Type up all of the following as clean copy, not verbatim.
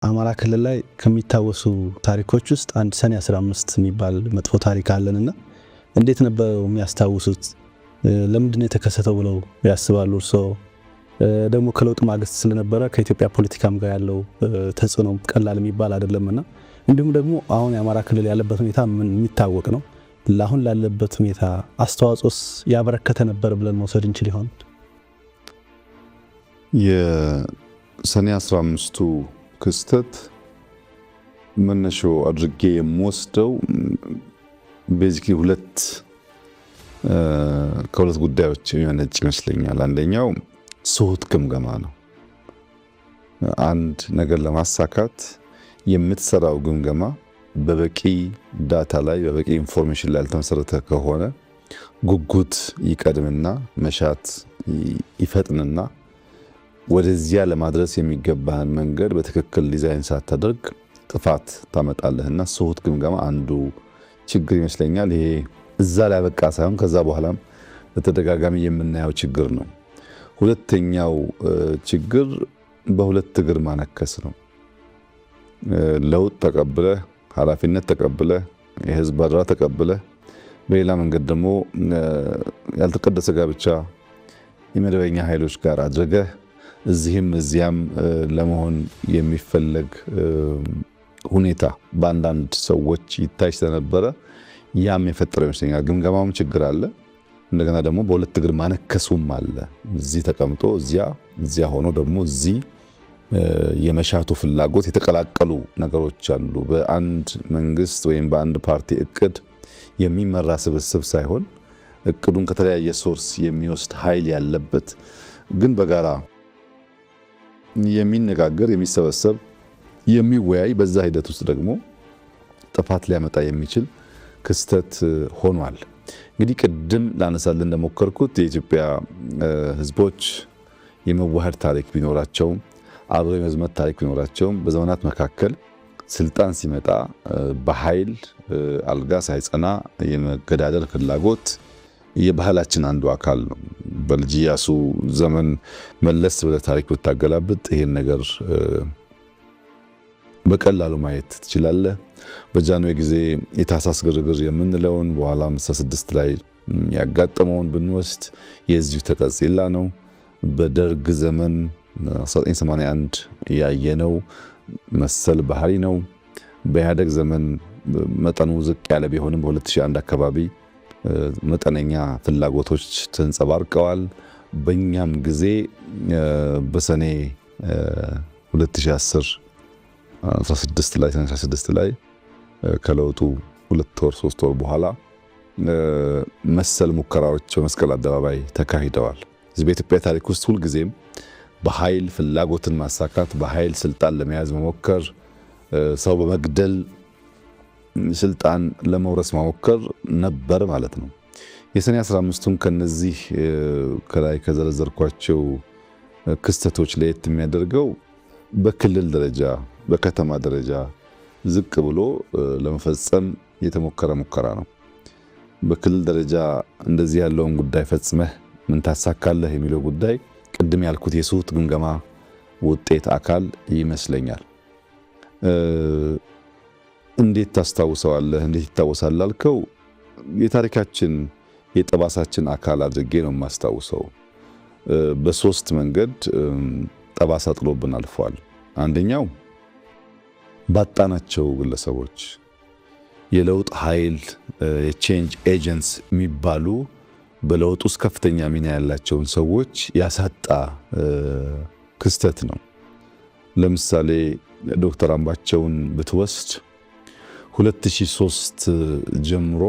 አማራ ክልል ላይ ከሚታወሱ ታሪኮች ውስጥ አንድ ሰኔ 15 የሚባል መጥፎ ታሪክ አለንና እንዴት ነበር የሚያስታውሱት? ለምንድን ነው የተከሰተው ብለው ያስባሉ? እርስዎ ደግሞ ከለውጥ ማግስት ስለነበረ ከኢትዮጵያ ፖለቲካም ጋር ያለው ተጽዕኖ ቀላል የሚባል አይደለምና እንዲሁም ደግሞ አሁን የአማራ ክልል ያለበት ሁኔታ ምን የሚታወቅ ነው። ለአሁን ላለበት ሁኔታ አስተዋጽኦስ ያበረከተ ነበር ብለን መውሰድ እንችል ይሆን? የሰኔ 15ቱ ክስተት መነሻው አድርጌ የምወስደው ቤዚክሊ ከሁለት ጉዳዮች የሚመነጭ ይመስለኛል። አንደኛው ስሁት ግምገማ ነው። አንድ ነገር ለማሳካት የምትሰራው ግምገማ በበቂ ዳታ ላይ በበቂ ኢንፎርሜሽን ላይ ያልተመሰረተ ከሆነ ጉጉት ይቀድምና መሻት ይፈጥንና ወደዚያ ለማድረስ የሚገባህን መንገድ በትክክል ዲዛይን ሳታደርግ ጥፋት ታመጣለህና ስሁት ግምገማ አንዱ ችግር ይመስለኛል። ይሄ እዛ ላይ በቃ ሳይሆን ከዛ በኋላም በተደጋጋሚ የምናየው ችግር ነው። ሁለተኛው ችግር በሁለት እግር ማነከስ ነው። ለውጥ ተቀብለህ ኃላፊነት ተቀብለህ የህዝብ አደራ ተቀብለህ በሌላ መንገድ ደግሞ ያልተቀደሰ ጋብቻ የመደበኛ ኃይሎች ጋር አድርገህ እዚህም እዚያም ለመሆን የሚፈለግ ሁኔታ በአንዳንድ ሰዎች ይታይ ስለነበረ ያም የፈጠረው ይመስለኛል። ግምገማውም ችግር አለ፣ እንደገና ደግሞ በሁለት እግር ማነከሱም አለ። እዚህ ተቀምጦ እዚያ ሆኖ ደግሞ እዚህ የመሻቱ ፍላጎት የተቀላቀሉ ነገሮች አሉ። በአንድ መንግስት ወይም በአንድ ፓርቲ እቅድ የሚመራ ስብስብ ሳይሆን እቅዱን ከተለያየ ሶርስ የሚወስድ ኃይል ያለበት ግን በጋራ የሚነጋገር የሚሰበሰብ የሚወያይ በዛ ሂደት ውስጥ ደግሞ ጥፋት ሊያመጣ የሚችል ክስተት ሆኗል። እንግዲህ ቅድም ላነሳልን እንደሞከርኩት የኢትዮጵያ ህዝቦች የመዋሃድ ታሪክ ቢኖራቸውም አብሮ የመዝመት ታሪክ ቢኖራቸውም በዘመናት መካከል ስልጣን ሲመጣ በኃይል አልጋ ሳይጸና የመገዳደር ፍላጎት የባህላችን አንዱ አካል ነው። በልጅ ኢያሱ ዘመን መለስ ብለህ ታሪክ ብታገላብጥ ይሄን ነገር በቀላሉ ማየት ትችላለህ። በጃንሆይ ጊዜ የታህሳስ ግርግር የምንለውን በኋላ 56 ላይ ያጋጠመውን ብንወስድ የዚሁ ተቀጽላ ነው። በደርግ ዘመን 1981 ያየነው መሰል ባህሪ ነው። በኢህአደግ ዘመን መጠኑ ዝቅ ያለ ቢሆንም በ2001 አካባቢ መጠነኛ ፍላጎቶች ተንጸባርቀዋል። በእኛም ጊዜ በሰኔ 2010 16 ላይ ከለውጡ 2 ወር 3 ወር በኋላ መሰል ሙከራዎች በመስቀል አደባባይ ተካሂደዋል። በኢትዮጵያ ታሪክ ውስጥ ሁልጊዜም በኃይል ፍላጎትን ማሳካት፣ በኃይል ስልጣን ለመያዝ መሞከር፣ ሰው በመግደል ስልጣን ለመውረስ መሞከር ነበር ማለት ነው። የሰኔ 15ቱን ከነዚህ ከላይ ከዘረዘርኳቸው ክስተቶች ለየት የሚያደርገው በክልል ደረጃ በከተማ ደረጃ ዝቅ ብሎ ለመፈጸም የተሞከረ ሙከራ ነው። በክልል ደረጃ እንደዚህ ያለውን ጉዳይ ፈጽመህ ምን ታሳካለህ የሚለው ጉዳይ ቅድም ያልኩት የስሁት ግምገማ ውጤት አካል ይመስለኛል። እንዴት ታስታውሰዋለህ? እንዴት ይታወሳል ላልከው የታሪካችን የጠባሳችን አካል አድርጌ ነው የማስታውሰው። በሶስት መንገድ ጠባሳ ጥሎብን አልፏል። አንደኛው ባጣናቸው ግለሰቦች የለውጥ ኃይል የቼንጅ ኤጀንትስ የሚባሉ በለውጥ ውስጥ ከፍተኛ ሚና ያላቸውን ሰዎች ያሳጣ ክስተት ነው። ለምሳሌ ዶክተር አምባቸውን ብትወስድ 2003 ጀምሮ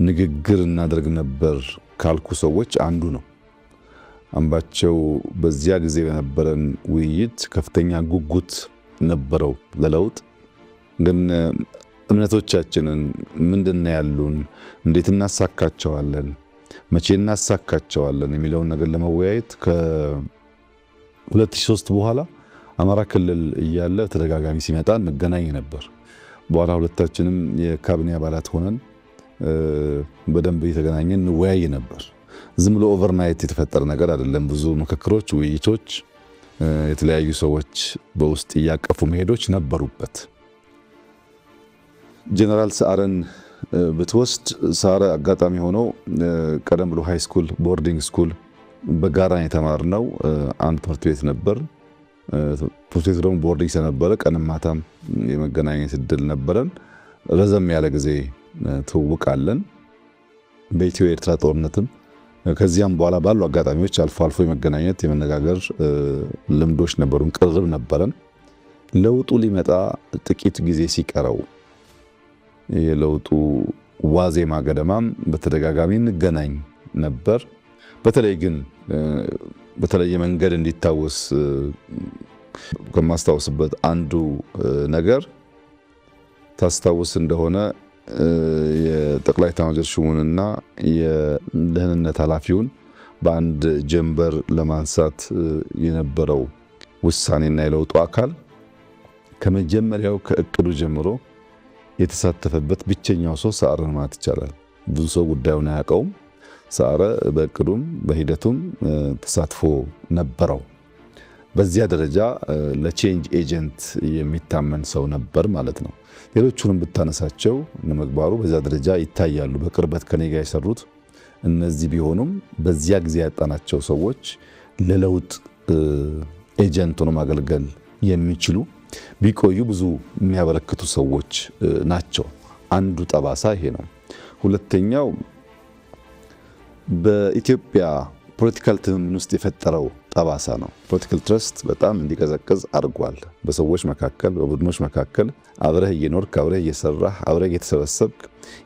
ንግግር እናደርግ ነበር ካልኩ ሰዎች አንዱ ነው። አምባቸው በዚያ ጊዜ በነበረን ውይይት ከፍተኛ ጉጉት ነበረው ለለውጥ። ግን እምነቶቻችንን ምንድነው ያሉን፣ እንዴት እናሳካቸዋለን፣ መቼ እናሳካቸዋለን የሚለውን ነገር ለመወያየት ከ2003 በኋላ አማራ ክልል እያለ ተደጋጋሚ ሲመጣ እንገናኝ ነበር። በኋላ ሁለታችንም የካቢኔ አባላት ሆነን በደንብ እየተገናኘን እንወያይ ነበር። ዝም ብሎ ኦቨርናይት የተፈጠረ ነገር አይደለም። ብዙ ምክክሮች፣ ውይይቶች የተለያዩ ሰዎች በውስጥ እያቀፉ መሄዶች ነበሩበት። ጀነራል ሰዓረን ብትወስድ ሰዓረ አጋጣሚ ሆኖ ቀደም ብሎ ሃይ ስኩል ቦርዲንግ ስኩል በጋራ የተማርነው አንድ ትምህርት ቤት ነበር። ትምህርት ቤቱ ደግሞ ቦርዲንግ ስለነበረ ቀንም ማታም የመገናኘት እድል ነበረን። ረዘም ያለ ጊዜ ትውውቃለን። በኢትዮ ኤርትራ ጦርነትም ከዚያም በኋላ ባሉ አጋጣሚዎች አልፎ አልፎ የመገናኘት የመነጋገር ልምዶች ነበሩን፣ ቅርብ ነበረን። ለውጡ ሊመጣ ጥቂት ጊዜ ሲቀረው የለውጡ ዋዜማ ገደማም በተደጋጋሚ እንገናኝ ነበር። በተለይ ግን በተለየ መንገድ እንዲታወስ ከማስታወስበት አንዱ ነገር ታስታውስ እንደሆነ የጠቅላይ ኤታማዦር ሹሙንና የደህንነት ኃላፊውን በአንድ ጀንበር ለማንሳት የነበረው ውሳኔና የለውጡ አካል ከመጀመሪያው ከእቅዱ ጀምሮ የተሳተፈበት ብቸኛው ሰው ሰዓረ ማለት ይቻላል። ብዙ ሰው ጉዳዩን አያውቀውም። ሰዓረ በእቅዱም በሂደቱም ተሳትፎ ነበረው። በዚያ ደረጃ ለቼንጅ ኤጀንት የሚታመን ሰው ነበር ማለት ነው። ሌሎቹንም ብታነሳቸው ምግባሩ በዛ ደረጃ ይታያሉ። በቅርበት ከኔ ጋር የሰሩት እነዚህ ቢሆኑም በዚያ ጊዜ ያጣናቸው ሰዎች ለለውጥ ኤጀንት ሆኖ ማገልገል የሚችሉ ቢቆዩ ብዙ የሚያበረክቱ ሰዎች ናቸው። አንዱ ጠባሳ ይሄ ነው። ሁለተኛው በኢትዮጵያ ፖለቲካል ትምምን ውስጥ የፈጠረው ጠባሳ ነው። ፖለቲካል ትረስት በጣም እንዲቀዘቅዝ አድርጓል። በሰዎች መካከል፣ በቡድኖች መካከል አብረህ እየኖርክ አብረህ እየሰራህ አብረህ እየተሰበሰብክ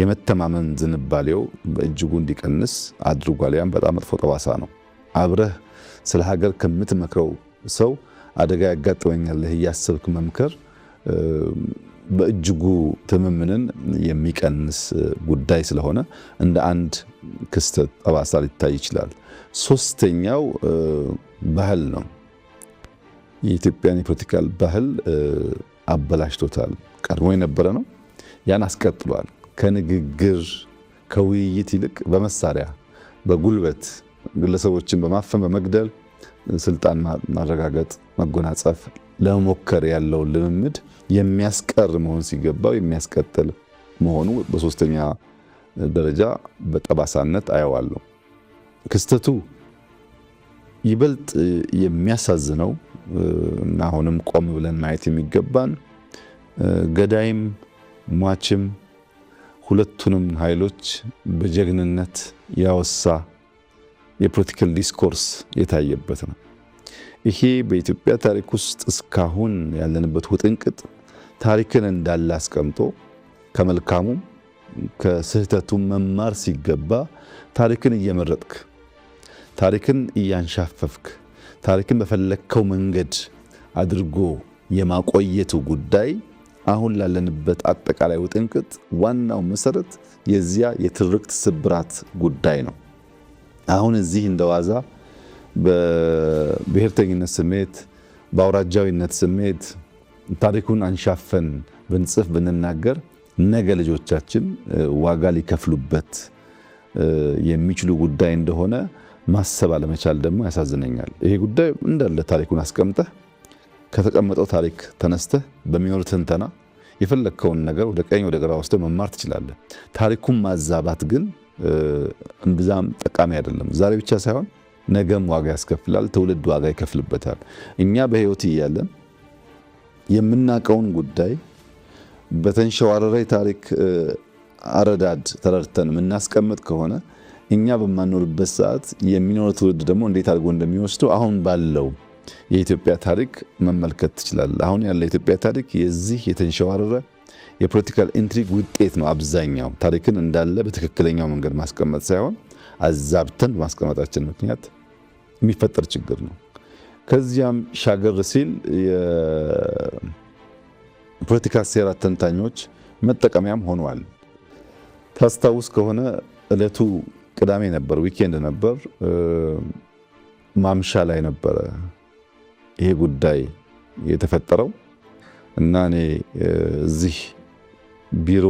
የመተማመን ዝንባሌው በእጅጉ እንዲቀንስ አድርጓል። ያም በጣም መጥፎ ጠባሳ ነው። አብረህ ስለ ሀገር ከምትመክረው ሰው አደጋ ያጋጥመኛል እያሰብክ መምከር በእጅጉ ትምምንን የሚቀንስ ጉዳይ ስለሆነ እንደ አንድ ክስተት ጠባሳ ሊታይ ይችላል። ሶስተኛው ባህል ነው። የኢትዮጵያን የፖለቲካል ባህል አበላሽቶታል። ቀድሞ የነበረ ነው፣ ያን አስቀጥሏል። ከንግግር ከውይይት ይልቅ በመሳሪያ በጉልበት ግለሰቦችን በማፈን በመግደል ስልጣን ማረጋገጥ መጎናጸፍ ለመሞከር ያለው ልምምድ የሚያስቀር መሆን ሲገባው የሚያስቀጥል መሆኑ በሶስተኛ ደረጃ በጠባሳነት አየዋለሁ። ክስተቱ ይበልጥ የሚያሳዝነው እና አሁንም ቆም ብለን ማየት የሚገባን ገዳይም ሟችም ሁለቱንም ኃይሎች በጀግንነት ያወሳ የፖለቲካል ዲስኮርስ የታየበት ነው። ይሄ በኢትዮጵያ ታሪክ ውስጥ እስካሁን ያለንበት ውጥንቅጥ ታሪክን እንዳለ አስቀምጦ ከመልካሙም ከስህተቱም መማር ሲገባ ታሪክን እየመረጥክ ታሪክን እያንሻፈፍክ ታሪክን በፈለከው መንገድ አድርጎ የማቆየቱ ጉዳይ አሁን ላለንበት አጠቃላይ ውጥንቅጥ ዋናው መሰረት የዚያ የትርክት ስብራት ጉዳይ ነው። አሁን እዚህ እንደዋዛ በብሔርተኝነት ስሜት በአውራጃዊነት ስሜት ታሪኩን አንሻፈን ብንጽፍ ብንናገር ነገ ልጆቻችን ዋጋ ሊከፍሉበት የሚችሉ ጉዳይ እንደሆነ ማሰብ አለመቻል ደግሞ ያሳዝነኛል። ይሄ ጉዳይ እንዳለ ታሪኩን አስቀምጠህ ከተቀመጠው ታሪክ ተነስተህ በሚኖር ትንተና የፈለከውን ነገር ወደ ቀኝ ወደ ግራ ወስደህ መማር ትችላለህ። ታሪኩን ማዛባት ግን እምብዛም ጠቃሚ አይደለም። ዛሬ ብቻ ሳይሆን ነገም ዋጋ ያስከፍላል፣ ትውልድ ዋጋ ይከፍልበታል። እኛ በህይወት እያለን የምናውቀውን ጉዳይ በተንሸዋረረ ታሪክ አረዳድ ተረድተን የምናስቀምጥ ከሆነ እኛ በማንኖርበት ሰዓት የሚኖረው ትውልድ ደግሞ እንዴት አድርጎ እንደሚወስደው አሁን ባለው የኢትዮጵያ ታሪክ መመልከት ትችላለህ። አሁን ያለው የኢትዮጵያ ታሪክ የዚህ የተንሸዋረረ የፖለቲካል ኢንትሪግ ውጤት ነው። አብዛኛው ታሪክን እንዳለ በትክክለኛው መንገድ ማስቀመጥ ሳይሆን አዛብተን በማስቀመጣችን ምክንያት የሚፈጠር ችግር ነው። ከዚያም ሻገር ሲል የፖለቲካ ሴራ ተንታኞች መጠቀሚያም ሆኗል። ታስታውስ ከሆነ እለቱ ቅዳሜ ነበር፣ ዊኬንድ ነበር። ማምሻ ላይ ነበረ ይሄ ጉዳይ የተፈጠረው እና እኔ እዚህ ቢሮ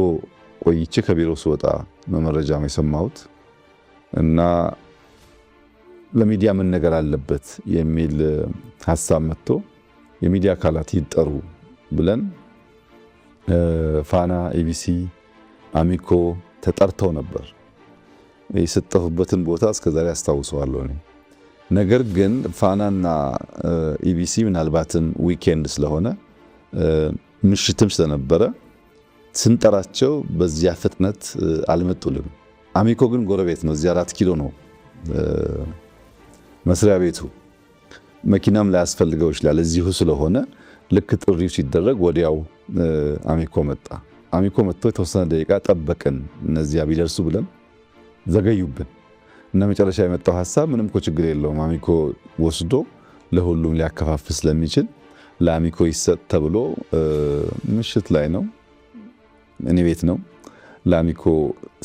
ቆይቼ ከቢሮ ስወጣ መረጃ የሰማሁት እና ለሚዲያ ምን ነገር አለበት የሚል ሐሳብ መጥቶ የሚዲያ አካላት ይጠሩ ብለን ፋና፣ ኢቢሲ፣ አሚኮ ተጠርተው ነበር። የሰጠሁበትን ቦታ እስከዛሬ አስታውሰዋለሁ እኔ። ነገር ግን ፋናና ኢቢሲ ምናልባትም ዊኬንድ ስለሆነ ምሽትም ስለነበረ ስንጠራቸው በዚያ ፍጥነት አልመጡልም። አሚኮ ግን ጎረቤት ነው፣ እዚያ 4 ኪሎ ነው መስሪያ ቤቱ። መኪናም ላይ ያስፈልገው ይችላል። እዚሁ ስለሆነ ልክ ጥሪው ሲደረግ ወዲያው አሚኮ መጣ። አሚኮ መጥቶ የተወሰነ ደቂቃ ጠበቅን እነዚያ ቢደርሱ ብለን ዘገዩብን እና መጨረሻ የመጣው ሐሳብ ምንም እኮ ችግር የለውም አሚኮ ወስዶ ለሁሉም ሊያከፋፍል ስለሚችል ለአሚኮ ይሰጥ ተብሎ ምሽት ላይ ነው እኔ ቤት ነው ለአሚኮ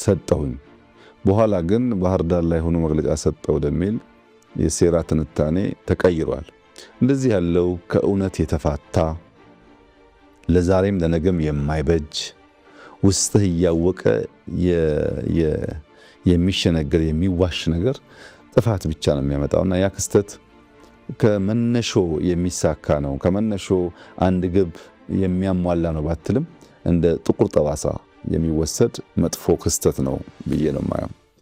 ሰጠሁኝ። በኋላ ግን ባህር ዳር ላይ ሆኖ መግለጫ ሰጠ ወደሚል የሴራ ትንታኔ ተቀይሯል። እንደዚህ ያለው ከእውነት የተፋታ ለዛሬም ለነገም የማይበጅ ውስጥህ እያወቀ የሚሸነገር የሚዋሽ ነገር ጥፋት ብቻ ነው የሚያመጣውና ያ ክስተት ከመነሾ የሚሳካ ነው። ከመነሾ አንድ ግብ የሚያሟላ ነው ባትልም እንደ ጥቁር ጠባሳ የሚወሰድ መጥፎ ክስተት ነው ብዬ ነው የማየው።